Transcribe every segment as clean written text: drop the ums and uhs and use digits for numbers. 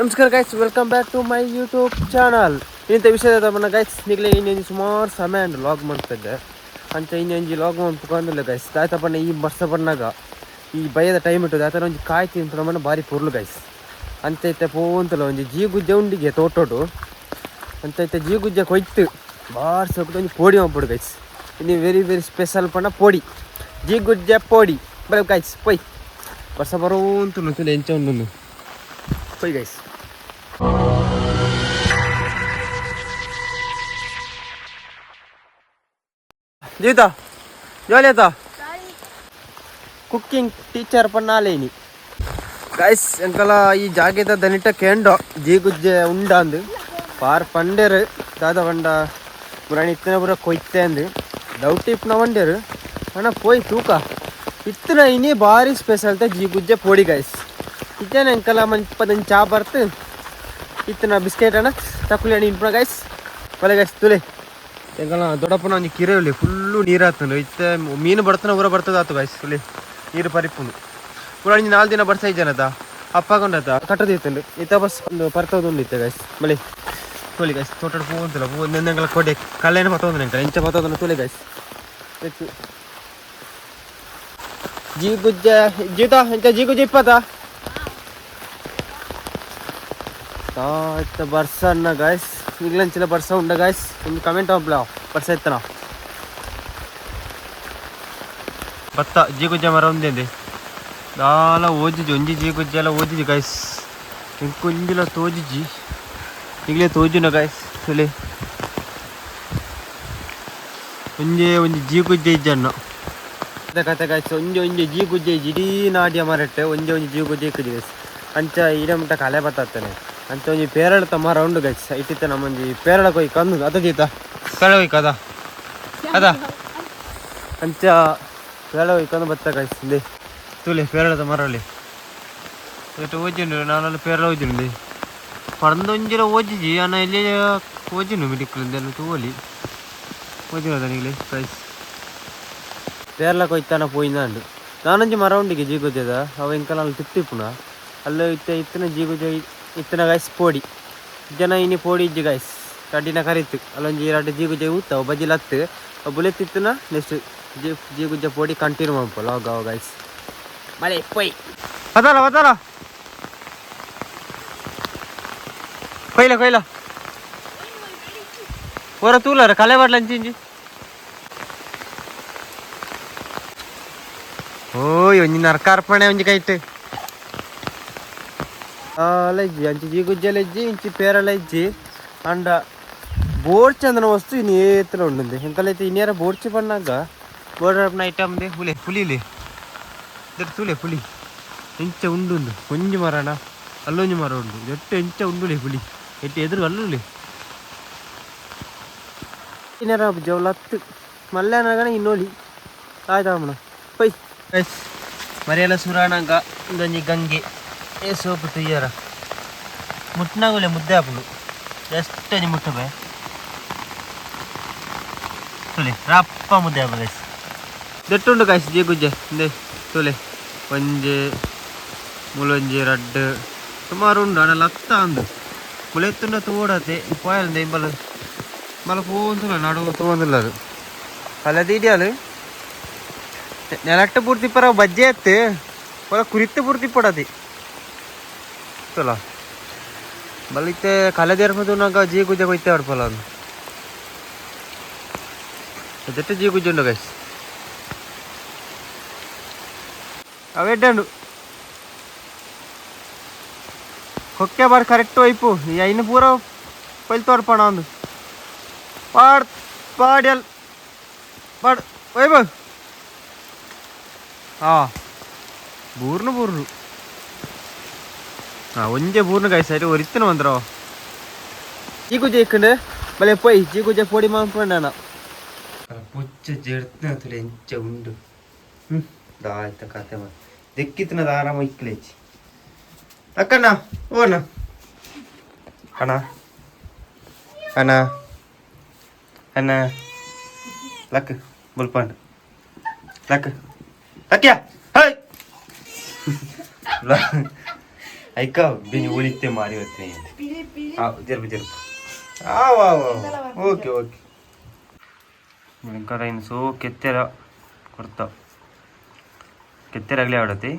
ನಮಸ್ಕಾರ guys, welcome back to my YouTube channel. ಇಂಥ ವಿಷಯದ ಗೈಸ್ ನಿಗ್ಲೆ ಇನ್ನೊಂದು ಸುಮಾರು ಸಮಯ ಅಂಡ್ ಲಾಗ್ ಮಾಡ್ತಿದ್ದೆ ಅಂತ ಇನ್ನೊಂದು ಲಾಗ್ ಮಾಡ್ಕೊಂದಿಲ್ಲ ಗೈಸ್. ದಾಯ್ತ ಬಣ್ಣ ಈ ವರ್ಷ ಬಣ್ಣಾಗ ಈ ಭಯದ ಟೈಮ್ ಇಟ್ಟು ಆತರ ಒಂದು ಕಾಯಿ ತಿಂತ ಭಾರಿ ಪುರ್ಲು ಗೈಸ್ ಅಂತೈತೆ ಪೋಂತಲ್ಲ ಒಂದು ಜೀ ಗುಜ್ಜೆ ಉಂಡಿಗೆ ತೋಟೋಡು ಅಂತೈತೆ ಜೀ ಗುಜ್ಜೆ ಕೊಯ್ತು ಬಾರ್ ಸೊಕ್ದು ಒಂದು ಪೋಡಿ ಮಾಡ್ಬಿಡು ಗೈಸ್. ಇನ್ನು ವೆರಿ ವೆರಿ ಸ್ಪೆಷಲ್ ಪಣ್ಣ ಪೋಡಿ ಜೀ ಗುಜ್ಜೆ ಪೋಡಿ ಬರ ಗೈಸ್ ಪೊಯ್ ವರ್ಷ ಬರೋಂತು ಎಂಚ ಒಂದು ಪೊಯ್ ಗೈಸ್. जीता जॉली था कुकिंग टीचर पन्नालेनी गाइस ಎಂಕಲ ಈ ಜಾಗದ ದನಿಟ ಕೆಂಡೋ ಜೀ ಗುಜ್ಜೆ ಉಂಡಾಂದು ಪಾರ್ ಪಂಡೆರ್ ದಾದ ಬಂಡ ಪುರಾಣಿ ಇತ್ತನ ಪುರ ಕೊಯ್ತೆ ಅಂದು ಡೌಟ್ ಇಪ್ನ ಬಂಡೆರು ಅಣ್ಣ ಪೋಯ್ ತೂಕ ಇತ್ತನ ಇನಿ ಭಾರಿ ಸ್ಪೆಷಲ್ ತೆ ಜೀ ಗುಜ್ಜೆ ಪೋಡಿ ಗೈಸ್. ಇತ್ತೇನ ಎಂಕಲ ಮಂಪದನ್ ಚಾ ಬರ್ತು ಇತ್ತನ ಬಿಸ್ಕೆಟ್ ಅಣ್ಣ ತಕ್ಕುಲಿ ಅಣ್ಣ ಇಂಪ್ನ ಗೈಸ್ ಬಲೆ ಗೈಸ್ ತುಲೆ ಎಂಕಲ್ಲ ದೊಡ್ಡಪ್ಪನ ಒಂದು ಕಿರೆ ಇಲ್ಲಿ ಫುಲ್ಲು ನೀರು ಆತನು ಇತ್ತೆ ಮೀನು ಬರ್ತನ ಊರ ಬರ್ತದ ಆತು ಗಾಯ್ಸ್ ಇಲ್ಲಿ ನೀರು ಪರಿಪುನು ಪುರ 4 ದಿನ ಬರ್ತಾ ಇದ್ದಾನದ ಅಪ್ಪಗೊಂಡತ ಕಟ್ಟದಿತ್ತಂಡು ಇತ್ತ ಬಸ್ ಒಂದು ಪರ್ತೋದು ಇತ್ತೆ ಗಾಯ್ಸ್ ಬಳಿ ತೋಲಿ ಗಾಯ್ಸ್ ತೋಟ ಪೂಂತಿಲ್ಲ ಪೂ ನೆಂಗಳ ಕೊಡೆ ಕಲ್ಲೇನ ಬತ್ತೋದು ಎಂಕ ಎಂಚ ಬತ್ತೋದನ್ನ ತೋಲಿ ಗಾಯ್ಸ್ ಜೀ ಗುಜ್ಜೆ ಜೀತ ಎಂಚ ಜೀ ಗುಜ್ಜೆ ಇಪ್ಪತ್ತ ಬರ್ಸನ್ನ ಗಾಯ್ಸ್ ಈಗಲಂಚಿನ ಬರ್ಸ ಉಂಡ ಗಾಯ್ಸ್ ಒಂದು ಕಮೆಂಟ್ ಆಗ್ಲ ಬರ್ಸ ಇತ್ತನ ಭತ್ತ ಜೀ ಗುಜ್ಜೆ ಮರ ಒಂದೇ ದಾಲ ಓದಿಜಿ ಒಂಜಿ ಜೀ ಗುಜ್ಜೆ ಎಲ್ಲ ಓದಿಜಿ ಗಾಯ್ಸ್ ಇಂಕೊಂಜಿಲ ತೋಜಿಜಿ ಈಗಲೇ ತೋಜುನ ಗಾಯ್ಸ್ ಇಲ್ಲಿ ಒಂಜಿ ಜೀ ಗುಜ್ಜೆ ಇಜ್ಜನ್ನ ಕತೆ ಗಾಯ್ಸ್ ಒಂಜಿ ಜೀ ಗುಜ್ಜೆ ಇಡೀ ನಾಡಿಯ ಮರಟ್ಟೆ ಒಂಜಿ ಜೀ ಗುಜ್ಜೆ ಇಕ್ಕದಿ ಗಾಯ್ಸ್ ಅಂಚ ಇಡ ಮುಟ್ಟ ಕಲೆ ಬತ್ತಾನೆ ಅಂತ ಒಂಜಿ ಪೇರಳ ತಮ್ಮ ರೌಂಡ್ ಗೈಸ್ ಇಟ್ಟಿತ್ತ ನಮ್ಮೊಂಜಿ ಪೇರಳ ಕೊಯ್ ಕಂದು ಅದ ಜೀತ ಪೇರಳ ಕೊಯ್ ಕದ ಅದ ಅಂಚ ಪೇರಳ ಕೊಯ್ ಕಂದು ಬತ್ತ ಗೈಸ್ ಇಲ್ಲಿ ತೂಲೆ ಪೇರಳದ ಮರಲ್ಲಿ ಇಟ್ಟು ಓಜಿಂಡು ನಾನಲ್ಲಿ ಪೇರಳ ಓಜಿಂಡು ಪರಂದೊಂಜಿಲ ಓಜಿಜಿ ಅನ್ನ ಇಲ್ಲಿ ಓಜಿನು ಮಿಡಿಕ್ಲಿಂದ ತೂವಲಿ ಓಜಿನದ ನೀಗ್ಲಿ ಗೈಸ್ ಪೇರಳ ಕೊಯ್ತಾನ ಪೋಯಿಂದಾಂಡು ನಾನೊಂಜಿ ಮರ ಉಂಡಿಗೆ ಜೀಗುಜ್ಜದ ಅವ ಇಂಕ ನಾನು ತಿಪ್ಪಿಪುನ ಅಲ್ಲ ಇತ್ತನ ಜೀಗುಜ್ಜೆ ಇತ್ತನ ಗಾಯ್ಸ್ ಪೋಡಿ ಜನ ಇನಿ ಪೋಡಿ ಇಜ್ಜಿ ಗಾಯ್ಸ್ ಕಡ್ಡಿನ ಕರಿತು ಅಲ್ಲೊಂಜಿ 2 ಜೀ ಗುಜ್ಜೆ ಊತಾವ ಬಜ್ಜಿಲ್ ಹತ್ತು ಬುಲೆತ್ತಿತ್ತನ ನೆಕ್ಸ್ಟ್ ಜೀ ಗುಜ್ಜೆ ಪೋಡಿ ಕಂಟಿನ್ಯೂ ಮಾಡ್ಪ ಲಾಗ್ ಅವ ಗಾಯ್ಸ್ ಮಳೆ ಪೊಯ್ ಬದಲ ಕೊಯ್ಲ ಹೊರ ತೂಲರ ಕಲೆ ಬರ್ಲಂಚಿಂಜಿ ಓಯ್ ಒಂಜಿ ನರ್ಕಾರ್ಪಣೆ ಒಂಜಿ ಕೈಟ್ ಇಜ್ಜಿ ಅಂಚಿ ಜೀ ಗುಜ್ಜೆಲ ಇಜ್ಜಿ ಇಂಚಿ ಪೇರಲ ಇಜ್ಜಿ ಅಂಡ ಬೋರ್ಚಿ ಅಂದನ ವಸ್ತು ಇನ್ನು ಏತ್ರ ಉಂಡು ಎಂಕಲೈತೆ ಇನ್ನೇರ ಬೋರ್ಚಿ ಪಣ್ಣಾಗ ಬೋರ್ಡರ್ನ ಐಟಮ್ ದೇ ಪುಲಿಲಿ ತುಲೆ ಪುಲಿ ಎಂಚ ಉಂಡು ಒಂಜಿ ಮರಣ ಅಲ್ಲೊಂಜಿ ಮರ ಉಂಡು ಎಟ್ಟು ಎಂಚ ಉಂಡುಲೆ ಪುಲಿ ಎಟ್ಟು ಎದುರು ಅಲ್ಲುಲೆ ಇನ್ನೇರ ಜವಲತ್ತು ಮಲ್ಯಾನಗಣ ಇನ್ನೋಲಿ ಆಯ್ತಾಮಣ ಪೈ ಮರಿಯಲ್ಲ ಸುರಾಣಂಗ ಇಂದೊಂಜಿ ಗಂಗೆ ಏ ಸೋಪು ತುಯ್ಯರ ಮುಟ್ನಾಗುಲೆ ಮುದ್ದೆ ಹಾಪುಂಡು ಎಷ್ಟನಿ ಮುಟ್ಟಬೆ ತುಲೆ ರಪ್ಪ ಮುದ್ದೆ ಹಾಪ ಗೈಸ್ ದೆಟ್ಟುಂಡು ಗೈಸ್ ಜೀ ಗುಜ್ಜೆ ಇಂದೆ ತುಲೆ ಒಂಜೆ ಮುಲೊಂಜಿ 2 ಸುಮಾರು ಉಂಡು ಅಣ್ಣ ಲತ್ತ ಅಂದು ಮುಳೆತ್ತುಂಡ ತೋಡತೆ ಪೋಯಲ್ದೆ ಬಲ ಪೋಂತುಲ ನಡು ತೋಂದಿಲ್ಲ ಅದು ಕಲದೀಡಿಯಾಲು ನೆಲಟ್ಟು ಪೂರ್ತಿ ಪರ ಬಜ್ಜೆ ಎತ್ತು ಪರ ಕುರಿತು ಪೂರ್ತಿ ಪಡತಿ ಚಲೋ ಬಲಿತೆ ಕಲೆದೇರ್ಮದು ನಾಗ ಜೀ ಗುಜ್ಜೆ ಕೊಯ್ತೆ ಹೊಡ್ಪಲ್ಲ ಅದು ಜೊತೆ ಜೀ ಗುಜ್ಜೆ ಉಂಡು ಗೈಸ್ ಅವೆಡ್ಡಂಡು ಕೊಕ್ಕೆ ಬಾರ್ ಕರೆಕ್ಟ್ ವೈಪು ಇನ್ನು ಪೂರ ಪೈಲ್ ತೋಡ್ಪಣ ಒಂದು ಪಾಡ್ಯಲ್ ಪಾಡ್ ವೈಬ ಬೂರ್ನು ಒಂಜೆ ಬೂರ್ನ ಗಾಯ್ಸ್ ಆಯ್ತು ಒರಿತ್ತನ ಬಂದ್ರೋ ಜೀ ಗುಜ್ಜೆ ಇಕ್ಕಂಡು ಬಲೆ ಪೊಯ್ ಜೀ ಗುಜ್ಜೆ ಪೋಡಿ ಮಾಡ್ಕೊಂಡ ಪುಚ್ಚ ಜಡ್ತನ ತುಲೆ ಎಂಚ ಉಂಡು ದಾಯ್ತ ಕತೆ ಮಾಡಿ ದೆಕ್ಕಿತ್ತನದ ಆರಾಮ ಇಕ್ಕಲೇಚಿ ಅಕ್ಕಣ್ಣ ಓನ ಅಣ್ಣ ಲಕ್ ಬುಲ್ಪಂಡ್ ಲಕ್ ಲಕ್ಯ ಹೈ ऐका बिन उलिते मारी होते हैं जरूर जरूर आओ आओ ओके ओके करा इन सो ಕೆತ್ತೆರ ಕೊಡ್ತಾ ಕೆತ್ತೆರಾಗಲೇ ಆಡತ್ತೆ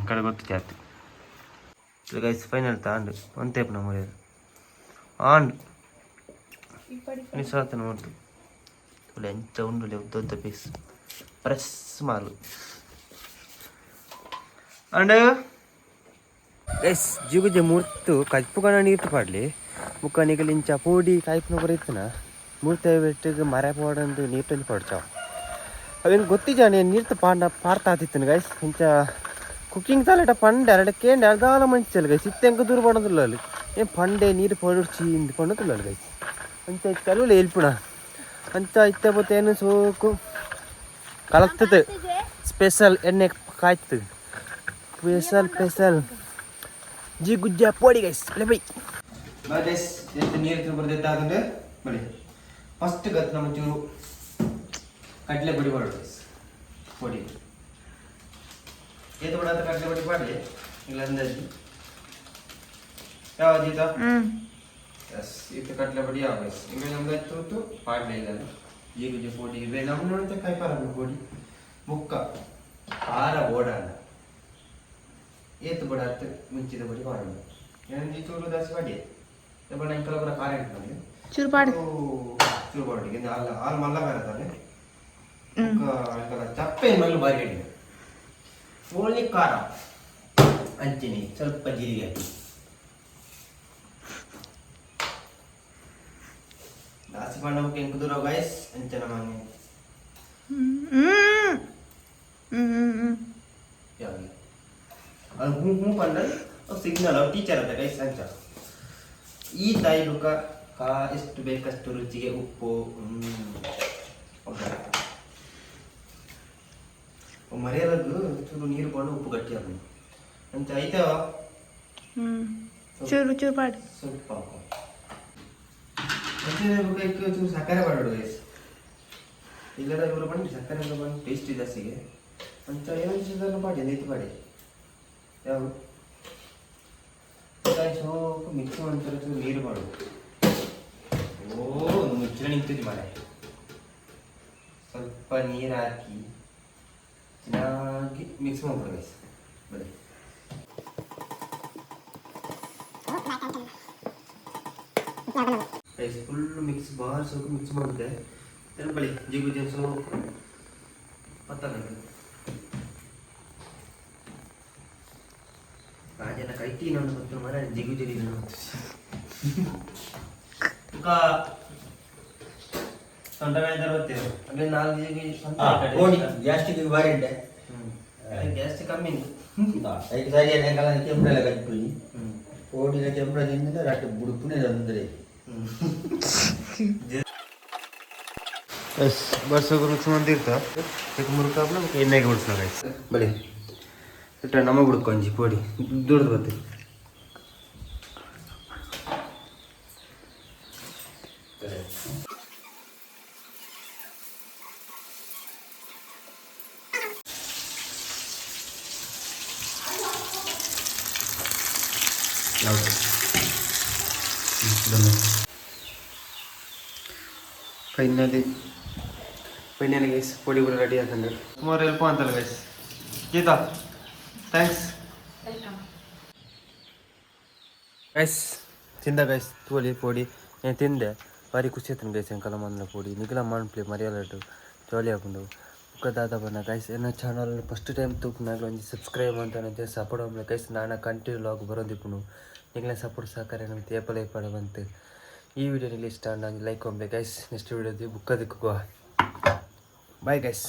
ಕಡೆ ಗೊತ್ತು ಜಾತಿ ಗೈಸ್ ಫೈನಲ್ ತಾಂಡು ಒಂತೇಪ್ ನಮ್ಮ ಆಂಡ್ ನಿಸಾತ ನೋಡ್ತು ಎಂತ ಉಂಡು ದೊಡ್ಡ ಪೀಸ್ ಪ್ರೆಸ್ ಮಾಲು ಅಂಡ್ ಗೈಸ್ ಜಿಗುಜೆ ಮೂರ್ತು ಕಲ್ಪುಗಣ ನೀರ್ತು ಪಾಡ್ಲಿ ಮುಖನಿಗೆ ಇಂಚ ಪೋಡಿ ಕಾಯ್ಪನ ಬರೀತನ ಮೂರ್ತಿ ಬೆಟ್ಟಿಗೆ ಮರ ಪೋಡಂದು ನೀರ್ತಲ್ಲಿ ಪಡ್ಚಾವ ಅವೇನು ಗೊತ್ತಿಜ నేను ನೀರ್ತು ಪಾಡ್ತಾ ಆತಿತ್ತನು ಗೈಸ್ ಇಂಚ ಕುಕಿಂಗ್ ತಾಲೆಟ ಪಂಡೆ ಎರಡಕ್ಕೇಂಡು ಅರ್ಧಾಲ ಮಂಚಲ್ಲ ಗೈಸ್ ಇತ್ತೆಂಕ ದೂರ ಪಡೋದಿಲ್ಲ ಅಲ್ಲಿ ಏನು ಪಂಡೆ ನೀರು ಪೊಡಿಸಿ ಇಂದು ಪಣ್ಣದಿಲ್ಲ ಅಲ್ಲಿ ಗೈಸ್ ಅಂಚ ಕೆಲವು ಎಲ್ಪುಣ ಅಂಚ ಇತ್ತೆ ಬತ್ತೇನು ಸೋಕು ಕಲಗ್ತದೆ ಸ್ಪೆಷಲ್ ಎಣ್ಣೆ ಕಾಯ್ತದೆ ಸ್ಪೆಷಲ್ ಜಿ ಗುಜ್ಜ ಪೋಡಿ ಗೈಸ್ ಅಲ್ಲೇ ಬೈ ಗೈಸ್ ಎಷ್ಟು ನೀರು ಬರ್ದೈತೆ ಅದಂದ್ರೆ ಬಡಿ ಫಸ್ಟ್ ಗತ್ ನಮ್ಮ ಚೂರು ಕಡಲೆ ಪುಡಿ ಮಾಡೋದು ಗೈಸ್ ಪುಡಿ ಏತು ಬಿಡ ಕಡಲೆ ಪುಡಿ ಪಾಡಿ ಇಲ್ಲ ಅಂದಾಜು ಯಾವ ಜೀತ ಎಸ್ ಇದು ಕಡಲೆ ಪುಡಿ ಯಾವ ಗೈಸ್ ಇವೆ ನಮ್ದು ತೂತು ಪಾಡ್ಲೆ ಇಲ್ಲ ಜಿ ಗುಜ್ಜ ಪುಡಿ ಇವೆ ನಮ್ಮ ನೋಡಿದ್ರೆ ಕಾಯ್ಪಾರ ಪುಡಿ ಮುಕ್ಕ ಖಾರ ಓಡಾಡ ಏತು ಬಡಾತ್ ಮುಂಚಿದ ಬಡಿ ಮಾಡೋಣ ಏನಂದಿ ಚೂರು ದಾಸಿ ಮಾಡಿ ಬಣ್ಣ ಇಂಕಲ ಬರ ಖಾರ ಇಟ್ಟು ನಮಗೆ ಚೂರುಪಾಡು ಚೂರುಪಾಡಿಗೆ ಹಾಲು ಮಲ್ಲ ಬೇರೆ ಚಪ್ಪೆ ಮಲ್ಲು ಬಾರಿ ಹಿಡಿದೆ ಓನ್ಲಿ ಖಾರ ಹಂಚಿನಿ ಸ್ವಲ್ಪ ಜೀರಿಗೆ ಹಾಕಿ ದಾಸಿ ಮಾಡೋಕೆ ಹೆಂಗ್ ದೂರ ಗೈಸ್ ಅಂಚನ ಮನೆ ಯಾವಾಗ ಅದು ಹೂ ಪಂಡಲ್ ಸಿಗ್ನಲ್ ಅವ್ರು ಟೀಚರ್ ಅಂತ ಗೈಸ್ ಅಂತ ಈ ತಾಯಿ ಲುಕ ಎಷ್ಟು ಬೇಕಷ್ಟು ರುಚಿಗೆ ಉಪ್ಪು ಮರೆಯಲದು ಚೂರು ನೀರು ಕೊಂಡು ಉಪ್ಪು ಗಟ್ಟಿ ಆಗ ಅಂತ ಆಯ್ತಾ ಚೂರು ಚೂರು ಪಾಡು ಸ್ವಲ್ಪ ಚೂರು ಸಕ್ಕರೆ ಬಾಡು ಗೈಸ್ ಇಲ್ಲದ ಇವರು ಬಂದು ಸಕ್ಕರೆ ಬಂದು ಟೇಸ್ಟ್ ಜಾಸ್ತಿಗೆ ಅಂತ ಏನೋ ಪಾಡಿ ನೈತು ಪಾಡಿ ಯಾವ ಸೋಪು ಮಿಕ್ಸ್ ಮಾಡ್ತಾರೆ ಚೂರು ನೀರು ಮಾಡೋದು ಓ ಮುಚ್ಚಳ ನಿಂತಿದ್ದು ಮಾರೆ ಸ್ವಲ್ಪ ನೀರು ಹಾಕಿ ಚೆನ್ನಾಗಿ ಮಿಕ್ಸ್ ಮಾಡ್ಬಿಡು ಗೈಸ್ ಬರೀ guys full mix bar soak mix ಮಾಡಿದೆ ಬಳಿ ಜಿಗು ಜನ್ಸು ಪತ್ತಾಗ ರಾಜನ ಕೈತಿ ನಾನು ಮತ್ತು ಮರ ಜಿಗು ಜರಿ ಸೊಂಟ ಬೇಳೆ ಬರ್ತೀವಿ ಅಲ್ಲಿ 4 ಗ್ಯಾಸ್ಟಿಕ್ ಬಾರಿ ಉಂಟೆ ಗ್ಯಾಸ್ಟಿಕ್ ಕಮ್ಮಿ ಐದು ಸಾರಿ ಎಣ್ಣೆಕಾಲ ಕೆಂಪೆಲ್ಲ ಕಟ್ಬಿಡಿ ಓಡಿನ ಕೆಂಪದಿಂದ ರಟ್ಟು ಬುಡುಪುನೇ ಅಂದರೆ ಎಸ್ ಬರ್ಸೋಕೆ ರುಚಿ ಮಂದಿರ್ತ ಚಿಕ್ಕ ಮುರುಕಾಪ್ಲ ಎಣ್ಣೆಗೆ ಬಿಡ್ಸೋ ಗೈಸ್ ಬಳಿ ಇಟ್ಟ ನಮಗೆ ಬಿಡ್ಕೊಂಜಿ ಪೋಡಿ ದುಡ್ದು ಬರ್ತೀವಿ ಫೈನಲಿ ಗೈಸ್ ಪುಡಿ ಕೂಡ ರೆಡಿ ಆತಂದ್ರೆ ಸುಮಾರು ಹೆಲ್ಪ್ ಅಂತಲ್ಲ ಗೈಸ್ ಗೀತಾ ಥ್ಯಾಂಕ್ಸ್ ಗೈಸ್ ತಿಂದ ಗೈಸ್ ತೋಳಿ ಪೊಡಿ నేను తిండే వారి కుసేతను గైస్ ఎంకల మందుల పొడి నిఖిల మాన్ప్లే మర్యాదటు జోలి ಹಾಕೊಂಡು ఒక దాదాపు నా ಗೈಸ್ ನನ್ನ ಚಾನಲ್ ಫಸ್ಟ್ ಟೈಮ್ ತೂಕ್ನಾಗ ಒಂದು ಸಬ್ಸ್ಕ್ರೈಬ್ ಅಂತ ಸಪೋರ್ಟ್ ಮಾಡ್ಲಿ ಗೈಸ್ ನಾನು ಕಂಟಿನ್ಯೂ ಲಾಗ್ ಬರೋದಿಪ್ಪು ನಿಖಿಲ ಸಪೋರ್ಟ್ ಸಹಕಾರ ನಮ್ಗೆ ಏಪಲೈ ಪಡವಂತೆ ಈ ವಿಡಿಯೋ ನಿಲ್ಲಿ ಇಷ್ಟ ನಾನು ಲೈಕ್ ಒಮ್ಮೆ ಗೈಸ್ ನೆಕ್ಸ್ಟ್ ವಿಡಿಯೋದಿ ಬುಕ್ಕದಕ್ಕೂ ಬಾಯ್ ಗೈಸ್.